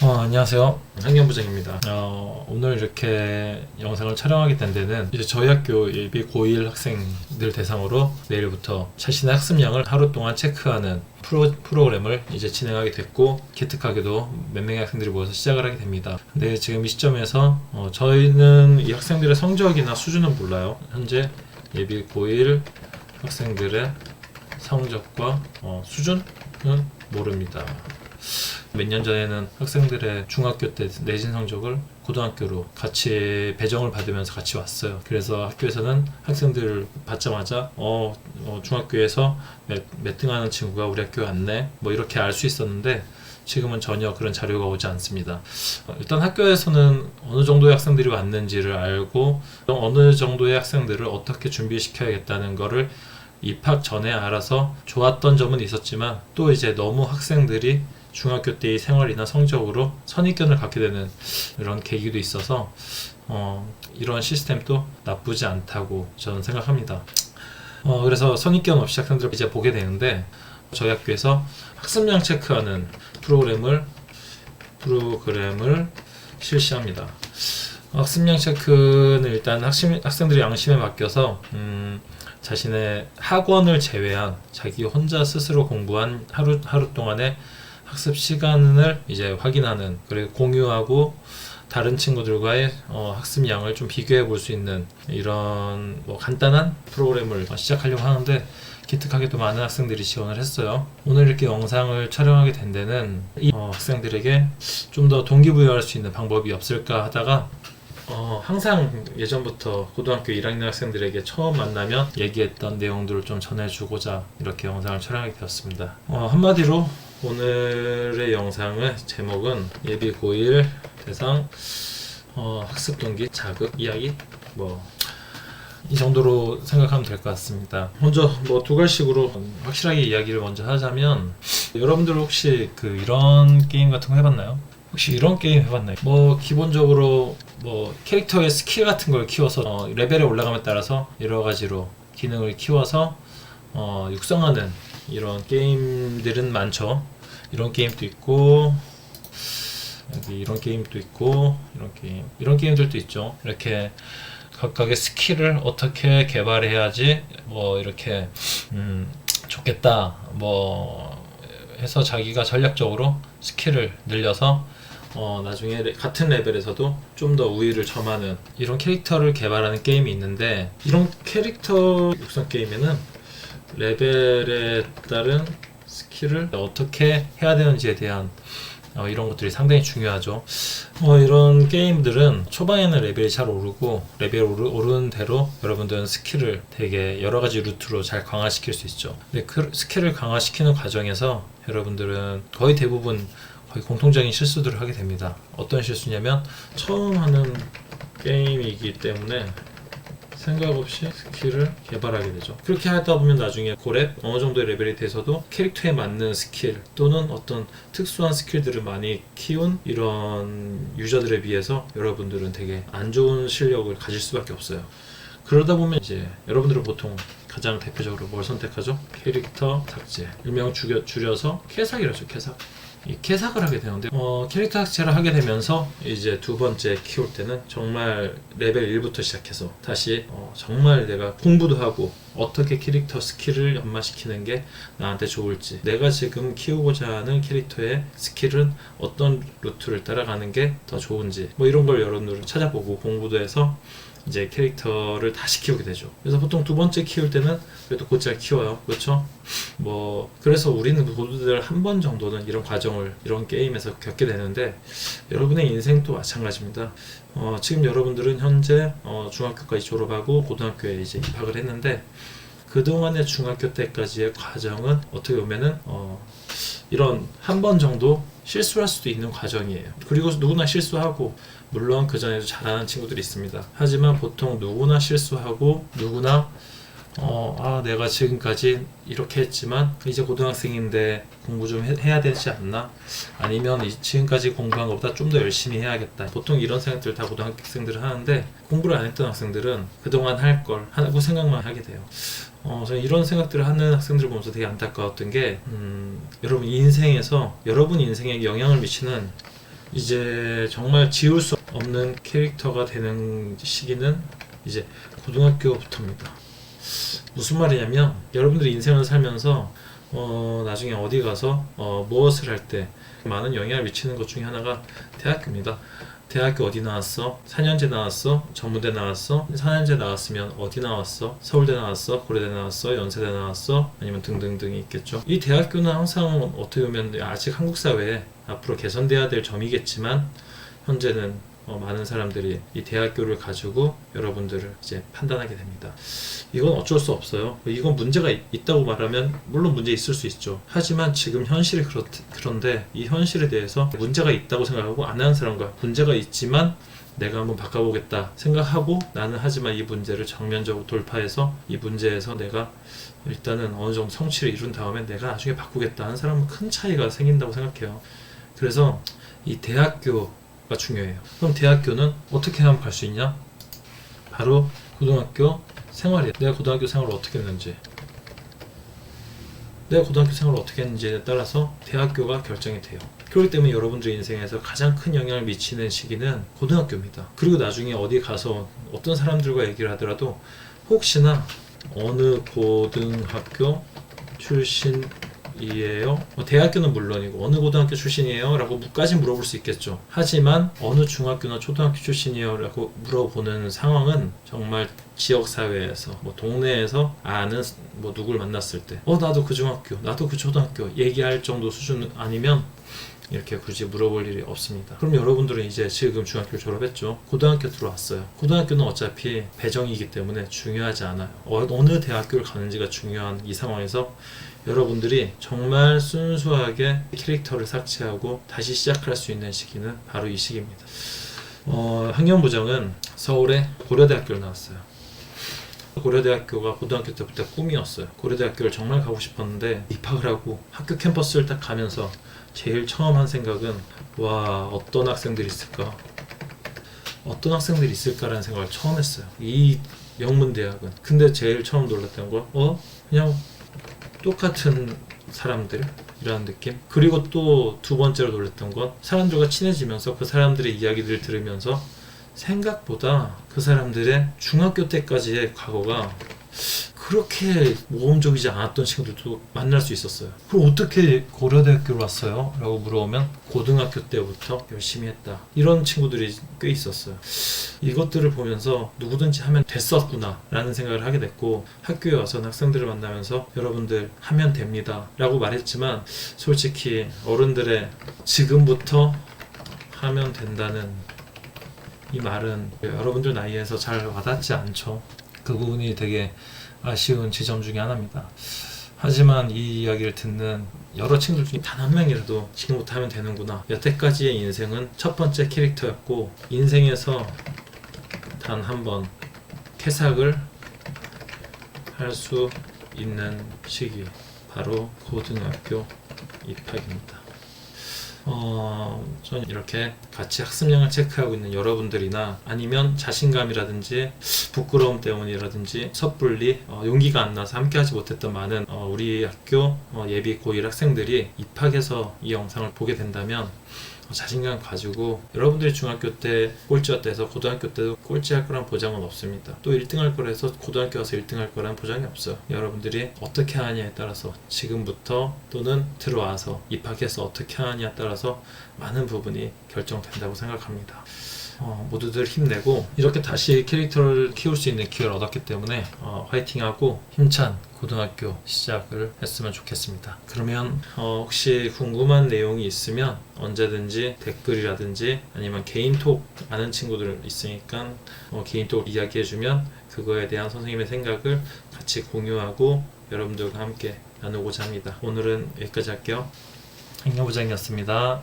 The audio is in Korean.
안녕하세요. 환경부장입니다. 오늘 이렇게 영상을 촬영하게 된 데는 이제 저희 학교 예비 고1 학생들 대상으로 내일부터 자신의 학습량을 하루 동안 체크하는 프로그램을 이제 진행하게 됐고, 기특하게도 몇 명의 학생들이 모여서 시작을 하게 됩니다. 근데 지금 이 시점에서 저희는 이 학생들의 성적이나 수준은 몰라요. 현재 예비 고1 학생들의 성적과 수준은 모릅니다. 몇 년 전에는 학생들의 중학교 때 내신 성적을 고등학교로 같이 배정을 받으면서 같이 왔어요. 그래서 학교에서는 학생들을 받자마자 중학교에서 몇 등 하는 친구가 우리 학교에 왔네, 뭐 이렇게 알 수 있었는데, 지금은 전혀 그런 자료가 오지 않습니다. 일단 학교에서는 어느 정도의 학생들이 왔는지를 알고, 어느 정도의 학생들을 어떻게 준비시켜야겠다는 거를 입학 전에 알아서 좋았던 점은 있었지만, 또 이제 너무 학생들이 중학교 때의 생활이나 성적으로 선입견을 갖게 되는 이런 계기도 있어서 이런 시스템도 나쁘지 않다고 저는 생각합니다. 그래서 선입견 없이 학생들을 이제 보게 되는데, 저희 학교에서 학습량 체크하는 프로그램을 실시합니다. 학습량 체크는 일단 학생들이 양심에 맡겨서 자신의 학원을 제외한 자기 혼자 스스로 공부한 하루 동안의 학습 시간을 이제 확인하는, 그리고 공유하고 다른 친구들과의 학습량을 좀 비교해 볼 수 있는 이런 간단한 프로그램을 시작하려고 하는데, 기특하게도 많은 학생들이 지원을 했어요. 오늘 이렇게 영상을 촬영하게 된 데는 이 학생들에게 좀 더 동기부여할 수 있는 방법이 없을까 하다가 항상 예전부터 고등학교 1학년 학생들에게 처음 만나면 얘기했던 내용들을 좀 전해주고자 이렇게 영상을 촬영하게 되었습니다. 한마디로 오늘의 영상의 제목은 예비 고1 대상 학습 동기 자극 이야기, 이 정도로 생각하면 될 것 같습니다. 먼저 두 가지식으로 확실하게 이야기를 먼저 하자면, 여러분들 혹시 이런 게임 같은 거 해봤나요? 혹시 이런 게임 해봤나요? 기본적으로 캐릭터의 스킬 같은 걸 키워서 레벨에 올라감에 따라서 여러 가지로 기능을 키워서 육성하는 이런 게임들은 많죠. 이런 게임도 있고, 여기 이런 게임도 있고, 이런 게임들도 있죠. 이렇게 각각의 스킬을 어떻게 개발해야지 이렇게 좋겠다 해서 자기가 전략적으로 스킬을 늘려서 나중에 같은 레벨에서도 좀 더 우위를 점하는 이런 캐릭터를 개발하는 게임이 있는데, 이런 캐릭터 육성 게임에는 레벨에 따른 스킬을 어떻게 해야 되는지에 대한 이런 것들이 상당히 중요하죠. 이런 게임들은 초반에는 레벨이 잘 오르고, 레벨 오르는 대로 여러분들은 스킬을 되게 여러 가지 루트로 잘 강화시킬 수 있죠. 근데 그 스킬을 강화시키는 과정에서 여러분들은 거의 대부분 공통적인 실수들을 하게 됩니다. 어떤 실수냐면, 처음 하는 게임이기 때문에 생각 없이 스킬을 개발하게 되죠. 그렇게 하다 보면 나중에 고렙 어느 정도의 레벨이 돼서도 캐릭터에 맞는 스킬 또는 어떤 특수한 스킬들을 많이 키운 이런 유저들에 비해서 여러분들은 되게 안 좋은 실력을 가질 수밖에 없어요. 그러다 보면 이제 여러분들은 보통 가장 대표적으로 뭘 선택하죠? 캐릭터 삭제, 일명 줄여서 캐삭이라고 하죠. 이 캐삭을 하게 되는데, 캐릭터 삭제를 하게 되면서 이제 두 번째 키울 때는 정말 레벨 1부터 시작해서 다시 정말 내가 공부도 하고 어떻게 캐릭터 스킬을 연마시키는 게 나한테 좋을지, 내가 지금 키우고자 하는 캐릭터의 스킬은 어떤 루트를 따라가는 게 더 좋은지, 이런 걸 여러분들은 찾아보고 공부도 해서 이제 캐릭터를 다시 키우게 되죠. 그래서 보통 두 번째 키울 때는 그래도 곧잘 키워요. 그렇죠? 그래서 우리는 모두들 한 번 정도는 이런 과정을 이런 게임에서 겪게 되는데, 여러분의 인생도 마찬가지입니다. 지금 여러분들은 현재 중학교까지 졸업하고 고등학교에 이제 입학을 했는데, 그동안의 중학교 때까지의 과정은 어떻게 보면은 이런 한 번 정도 실수할 수도 있는 과정이에요. 그리고 누구나 실수하고, 물론 그 전에도 잘하는 친구들이 있습니다. 하지만 보통 누구나 실수하고, 누구나 내가 지금까지 이렇게 했지만 이제 고등학생인데 공부 좀 해야 되지 않나? 아니면 지금까지 공부한 것보다 좀 더 열심히 해야겠다. 보통 이런 생각들 다 고등학생들은 하는데, 공부를 안 했던 학생들은 그동안 할 걸 하고 생각만 하게 돼요. 저는 이런 생각들을 하는 학생들을 보면서 되게 안타까웠던 게, 여러분 인생에서 여러분 인생에 영향을 미치는 이제 정말 지울 수 없는 캐릭터가 되는 시기는 이제 고등학교부터입니다. 무슨 말이냐면 여러분들이 인생을 살면서 나중에 어디 가서 무엇을 할 때 많은 영향을 미치는 것 중에 하나가 대학교입니다. 대학교 어디 나왔어? 4년제 나왔어? 전문대 나왔어? 4년제 나왔으면 어디 나왔어? 서울대 나왔어? 고려대 나왔어? 연세대 나왔어? 아니면 등등등이 있겠죠. 이 대학교는 항상 어떻게 보면 아직 한국 사회에 앞으로 개선돼야 될 점이겠지만 현재는 많은 사람들이 이 대학교를 가지고 여러분들을 이제 판단하게 됩니다. 이건 어쩔 수 없어요. 이건 문제가 있다고 말하면 물론 문제 있을 수 있죠. 하지만 지금 현실이 그런데 이 현실에 대해서 문제가 있다고 생각하고 안 하는 사람과 문제가 있지만 내가 한번 바꿔보겠다 생각하고 나는 하지만 이 문제를 정면적으로 돌파해서 이 문제에서 내가 일단은 어느 정도 성취를 이룬 다음에 내가 나중에 바꾸겠다 하는 사람은 큰 차이가 생긴다고 생각해요. 그래서 이 대학교가 중요해요. 그럼 대학교는 어떻게 하면 갈 수 있냐? 바로 고등학교 생활이에요. 내가 고등학교 생활을 어떻게 했는지, 내가 고등학교 생활을 어떻게 했는지에 따라서 대학교가 결정이 돼요. 그렇기 때문에 여러분들의 인생에서 가장 큰 영향을 미치는 시기는 고등학교입니다. 그리고 나중에 어디 가서 어떤 사람들과 얘기를 하더라도 혹시나 어느 고등학교 출신이에요? 대학교는 물론이고 어느 고등학교 출신이에요? 라고 까지 물어볼 수 있겠죠. 하지만 어느 중학교나 초등학교 출신이에요? 라고 물어보는 상황은 정말 지역사회에서 동네에서 아는 누굴 만났을 때 나도 그 중학교, 나도 그 초등학교 얘기할 정도 수준 아니면 이렇게 굳이 물어볼 일이 없습니다. 그럼 여러분들은 이제 지금 중학교를 졸업했죠. 고등학교 들어왔어요. 고등학교는 어차피 배정이기 때문에 중요하지 않아요. 어느 대학교를 가는지가 중요한 이 상황에서 여러분들이 정말 순수하게 캐릭터를 삭제하고 다시 시작할 수 있는 시기는 바로 이 시기입니다. 학년부정은 서울의 고려대학교를 나왔어요. 고려대학교가 고등학교 때부터 꿈이었어요. 고려대학교를 정말 가고 싶었는데 입학을 하고 학교 캠퍼스를 딱 가면서 제일 처음 한 생각은 와, 어떤 학생들이 있을까? 어떤 학생들이 있을까라는 생각을 처음 했어요. 이 명문대학은. 근데 제일 처음 놀랐던 건 그냥 똑같은 사람들이라는 느낌. 그리고 또 두 번째로 놀랐던 건 사람들과 친해지면서 그 사람들의 이야기들을 들으면서 생각보다 그 사람들의 중학교 때까지의 과거가 그렇게 모험적이지 않았던 친구들도 만날 수 있었어요. 그럼 어떻게 고려대학교를 왔어요? 라고 물어보면 고등학교 때부터 열심히 했다. 이런 친구들이 꽤 있었어요. 이것들을 보면서 누구든지 하면 됐었구나 라는 생각을 하게 됐고, 학교에 와서 학생들을 만나면서 여러분들 하면 됩니다 라고 말했지만 솔직히 어른들의 지금부터 하면 된다는 이 말은 여러분들 나이에서 잘 와닿지 않죠. 그 부분이 되게 아쉬운 지점 중에 하나입니다. 하지만 이 이야기를 듣는 여러 친구들 중에 단 한 명이라도 지금부터 하면 되는구나. 여태까지의 인생은 첫 번째 캐릭터였고 인생에서 단 한 번 캐삭을 할 수 있는 시기, 바로 고등학교 입학입니다. 저는 이렇게 같이 학습량을 체크하고 있는 여러분들이나 아니면 자신감이라든지 부끄러움 때문이라든지 섣불리 용기가 안 나서 함께하지 못했던 많은 우리 학교 예비 고1 학생들이 입학해서 이 영상을 보게 된다면 자신감 가지고 여러분들이 중학교 때 꼴찌였다 해서 고등학교 때도 꼴찌할 거란 보장은 없습니다. 또 1등 할 거라 해서 고등학교 가서 1등 할 거란 보장이 없어요. 여러분들이 어떻게 하느냐에 따라서, 지금부터 또는 들어와서 입학해서 어떻게 하느냐에 따라서 많은 부분이 결정된다고 생각합니다. 모두들 힘내고 이렇게 다시 캐릭터를 키울 수 있는 기회를 얻었기 때문에 화이팅하고 힘찬 고등학교 시작을 했으면 좋겠습니다. 그러면 혹시 궁금한 내용이 있으면 언제든지 댓글이라든지 아니면 개인톡 아는 친구들 있으니까 개인톡 이야기해주면 그거에 대한 선생님의 생각을 같이 공유하고 여러분들과 함께 나누고자 합니다. 오늘은 여기까지 할게요. 행정부장이었습니다.